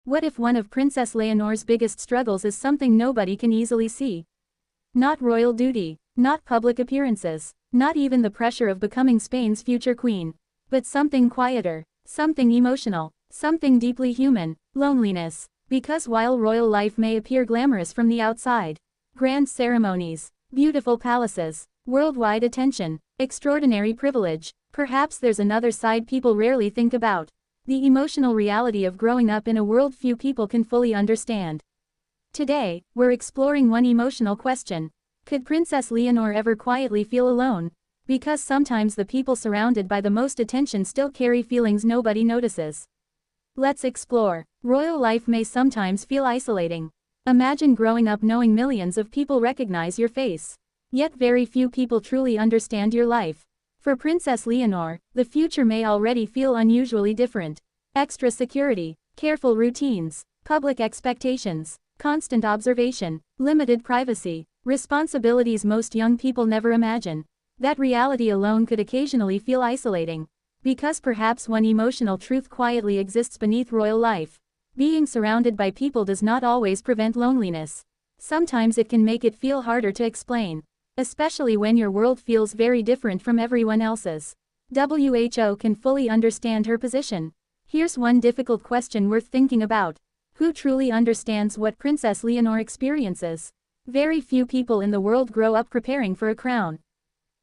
What if one of Princess Leonor's biggest struggles is something nobody can easily see? Not royal duty, not public appearances, not even the pressure of becoming Spain's future queen, but something quieter, something emotional, something deeply human: loneliness. Because while royal life may appear glamorous from the outside, grand ceremonies, beautiful palaces, worldwide attention, extraordinary privilege, perhaps there's another side people rarely think about: the emotional reality of growing up in a world few people can fully understand. Today, we're exploring one emotional question: could Princess Leonor ever quietly feel alone? Because sometimes the people surrounded by the most attention still carry feelings nobody notices. Let's explore. Royal life may sometimes feel isolating. Imagine growing up knowing millions of people recognize your face. Yet very few people truly understand your life. For Princess Leonor, the future may already feel unusually different. Extra security, careful routines, public expectations, constant observation, limited privacy, responsibilities most young people never imagine. That reality alone could occasionally feel isolating. Because perhaps one emotional truth quietly exists beneath royal life: being surrounded by people does not always prevent loneliness. Sometimes it can make it feel harder to explain, especially when your world feels very different from everyone else's. WHO can fully understand her position. Here's one difficult question worth thinking about: who truly understands what Princess Leonor experiences? Very few people in the world grow up preparing for a crown.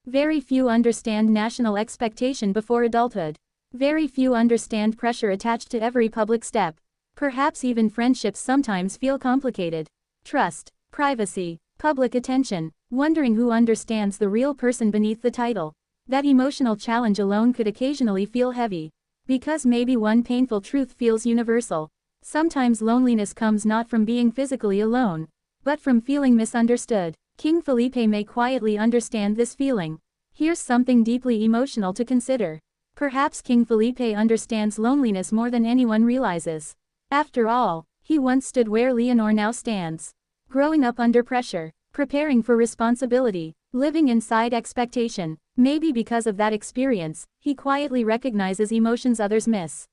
Very few understand national expectation before adulthood. Very few understand pressure attached to every public step. Perhaps even friendships sometimes feel complicated. Trust, privacy, public attention, wondering who understands the real person beneath the title. That emotional challenge alone could occasionally feel heavy. Because maybe one painful truth feels universal: sometimes loneliness comes not from being physically alone, but from feeling misunderstood. King Felipe may quietly understand this feeling. Here's something deeply emotional to consider. Perhaps King Felipe understands loneliness more than anyone realizes. After all, he once stood where Leonor now stands. Growing up under pressure, preparing for responsibility, living inside expectation. Maybe because of that experience, he quietly recognizes emotions others miss.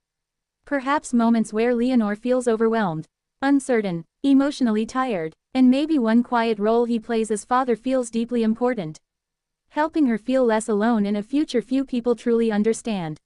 Perhaps moments where Leonor feels overwhelmed, uncertain, emotionally tired, and maybe one quiet role he plays as father feels deeply important: helping her feel less alone in a future few people truly understand.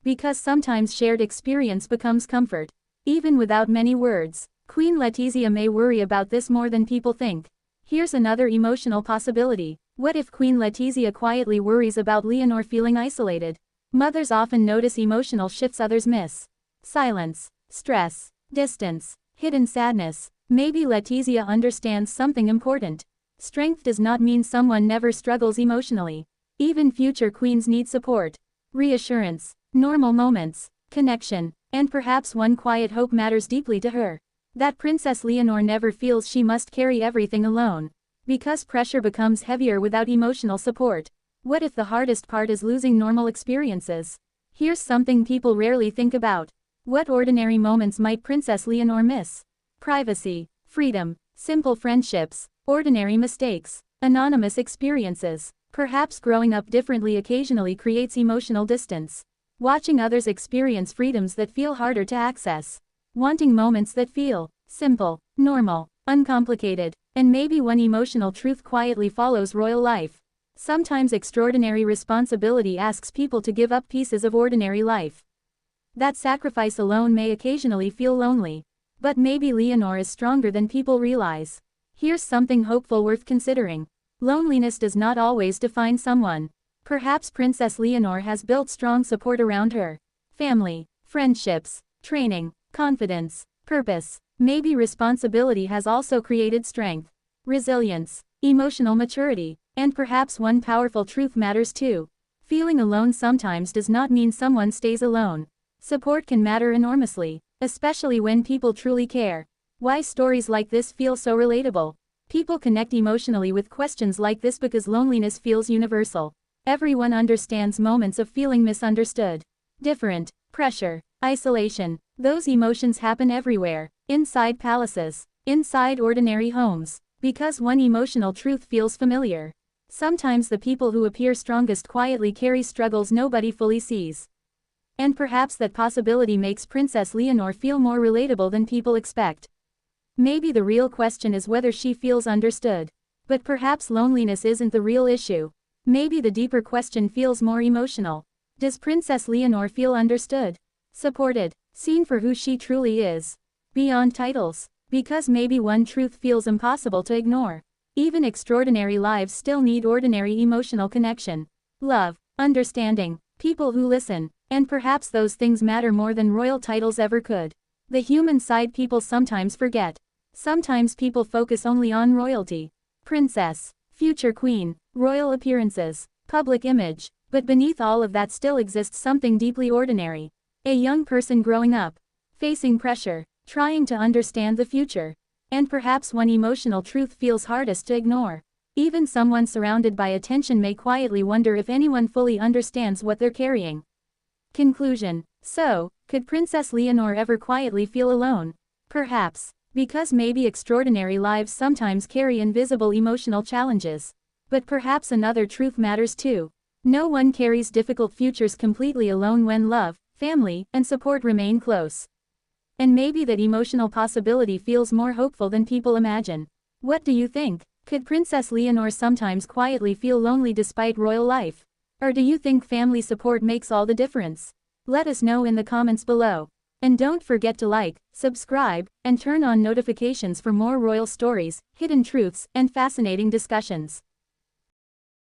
Because sometimes shared experience becomes comfort, even without many words. Queen Letizia may worry about this more than people think. Here's another emotional possibility: what if Queen Letizia quietly worries about Leonor feeling isolated? Mothers often notice emotional shifts others miss: silence, stress, distance, hidden sadness. Maybe Letizia understands something important: strength does not mean someone never struggles emotionally. Even future queens need support, reassurance, normal moments, connection, and perhaps one quiet hope matters deeply to her: that Princess Leonor never feels she must carry everything alone. Because pressure becomes heavier without emotional support. What if the hardest part is losing normal experiences? Here's something people rarely think about: what ordinary moments might Princess Leonor miss? Privacy, freedom, simple friendships, ordinary mistakes, anonymous experiences. Perhaps growing up differently occasionally creates emotional distance. Watching others experience freedoms that feel harder to access. Wanting moments that feel simple, normal, uncomplicated. And maybe one emotional truth quietly follows royal life: sometimes extraordinary responsibility asks people to give up pieces of ordinary life. That sacrifice alone may occasionally feel lonely. But maybe Leonor is stronger than people realize. Here's something hopeful worth considering: loneliness does not always define someone. Perhaps Princess Leonor has built strong support around her: family, friendships, training, confidence, purpose. Maybe responsibility has also created strength, resilience, emotional maturity. And perhaps one powerful truth matters too: feeling alone sometimes does not mean someone stays alone. Support can matter enormously, especially when people truly care. Why stories like this feel so relatable? People connect emotionally with questions like this because loneliness feels universal. Everyone understands moments of feeling misunderstood, different, pressure, isolation. Those emotions happen everywhere: inside palaces, inside ordinary homes. Because one emotional truth feels familiar: sometimes the people who appear strongest quietly carry struggles nobody fully sees. And perhaps that possibility makes Princess Leonor feel more relatable than people expect. Maybe the real question is whether she feels understood. But perhaps loneliness isn't the real issue. Maybe the deeper question feels more emotional. Does Princess Leonor feel understood? Supported? Seen for who she truly is? Beyond titles? Because maybe one truth feels impossible to ignore. Even extraordinary lives still need ordinary emotional connection. Love, understanding, people who listen, and perhaps those things matter more than royal titles ever could. The human side people sometimes forget. Sometimes people focus only on royalty. Princess, future queen, royal appearances, public image, but beneath all of that still exists something deeply ordinary. A young person growing up, facing pressure, trying to understand the future. And perhaps one emotional truth feels hardest to ignore. Even someone surrounded by attention may quietly wonder if anyone fully understands what they're carrying. Conclusion. So, could Princess Leonor ever quietly feel alone? Perhaps. Because maybe extraordinary lives sometimes carry invisible emotional challenges. But perhaps another truth matters too. No one carries difficult futures completely alone when love, family, and support remain close. And maybe that emotional possibility feels more hopeful than people imagine. What do you think? Could Princess Leonor sometimes quietly feel lonely despite royal life? Or do you think family support makes all the difference? Let us know in the comments below. And don't forget to like, subscribe, and turn on notifications for more royal stories, hidden truths, and fascinating discussions.